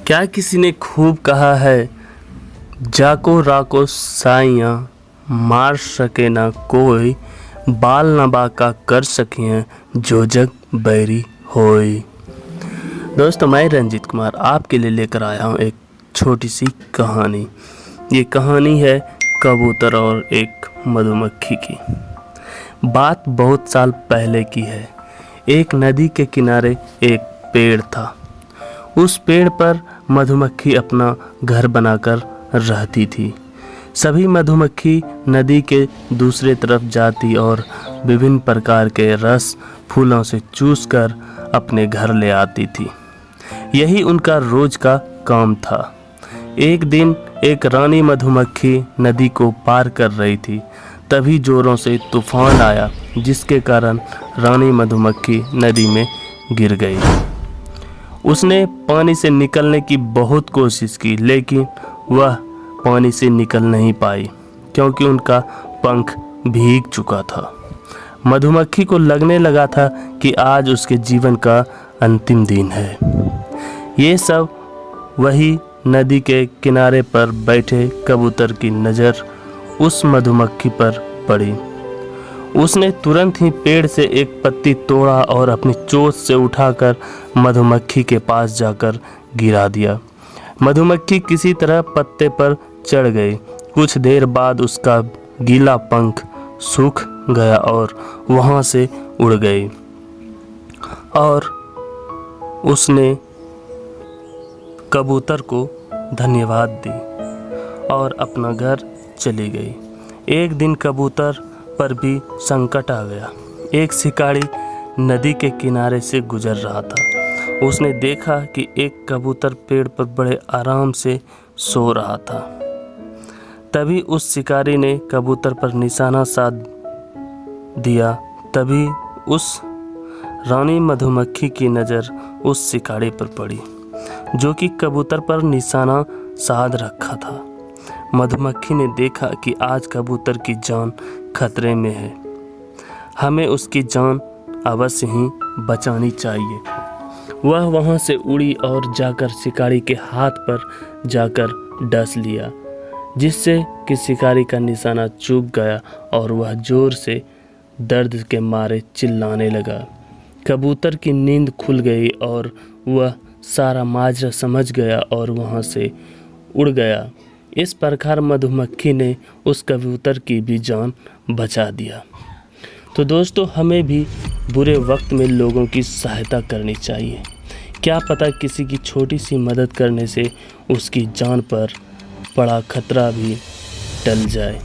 क्या किसी ने खूब कहा है, जाको राको साइयाँ मार सके ना कोई, बाल न बाका कर सकें जो जग बैरी होई। दोस्तों, मैं रंजीत कुमार आपके लिए लेकर आया हूँ एक छोटी सी कहानी। ये कहानी है कबूतर और एक मधुमक्खी की। बात बहुत साल पहले की है। एक नदी के किनारे एक पेड़ था। उस पेड़ पर मधुमक्खी अपना घर बनाकर रहती थी। सभी मधुमक्खी नदी के दूसरे तरफ जाती और विभिन्न प्रकार के रस फूलों से चूसकर अपने घर ले आती थी। यही उनका रोज का काम था। एक दिन एक रानी मधुमक्खी नदी को पार कर रही थी। तभी जोरों से तूफान आया, जिसके कारण रानी मधुमक्खी नदी में गिर गई। उसने पानी से निकलने की बहुत कोशिश की, लेकिन वह पानी से निकल नहीं पाई क्योंकि उनका पंख भीग चुका था। मधुमक्खी को लगने लगा था कि आज उसके जीवन का अंतिम दिन है। ये सब वही नदी के किनारे पर बैठे कबूतर की नज़र उस मधुमक्खी पर पड़ी। उसने तुरंत ही पेड़ से एक पत्ती तोड़ा और अपनी चोंच से उठाकर मधुमक्खी के पास जाकर गिरा दिया। मधुमक्खी किसी तरह पत्ते पर चढ़ गई। कुछ देर बाद उसका गीला पंख सूख गया और वहां से उड़ गई और उसने कबूतर को धन्यवाद दी और अपना घर चली गई। एक दिन कबूतर पर भी संकट आ गया। एक शिकारी नदी के किनारे से गुजर रहा था। उसने देखा कि एक कबूतर पेड़ पर बड़े आराम से सो रहा था। तभी उस शिकारी ने कबूतर पर निशाना साध दिया। तभी उस रानी मधुमक्खी की नज़र उस शिकारी पर पड़ी, जो कि कबूतर पर निशाना साध रखा था। मधुमक्खी ने देखा कि आज कबूतर की जान खतरे में है। हमें उसकी जान अवश्य ही बचानी चाहिए। वह वहां से उड़ी और जाकर शिकारी के हाथ पर जाकर डस लिया, जिससे कि शिकारी का निशाना चूक गया और वह जोर से दर्द के मारे चिल्लाने लगा। कबूतर की नींद खुल गई और वह सारा माजरा समझ गया और वहां से उड़ गया। इस प्रकार मधुमक्खी ने उस कबूतर की भी जान बचा दिया। तो दोस्तों, हमें भी बुरे वक्त में लोगों की सहायता करनी चाहिए। क्या पता किसी की छोटी सी मदद करने से उसकी जान पर पड़ा खतरा भी टल जाए।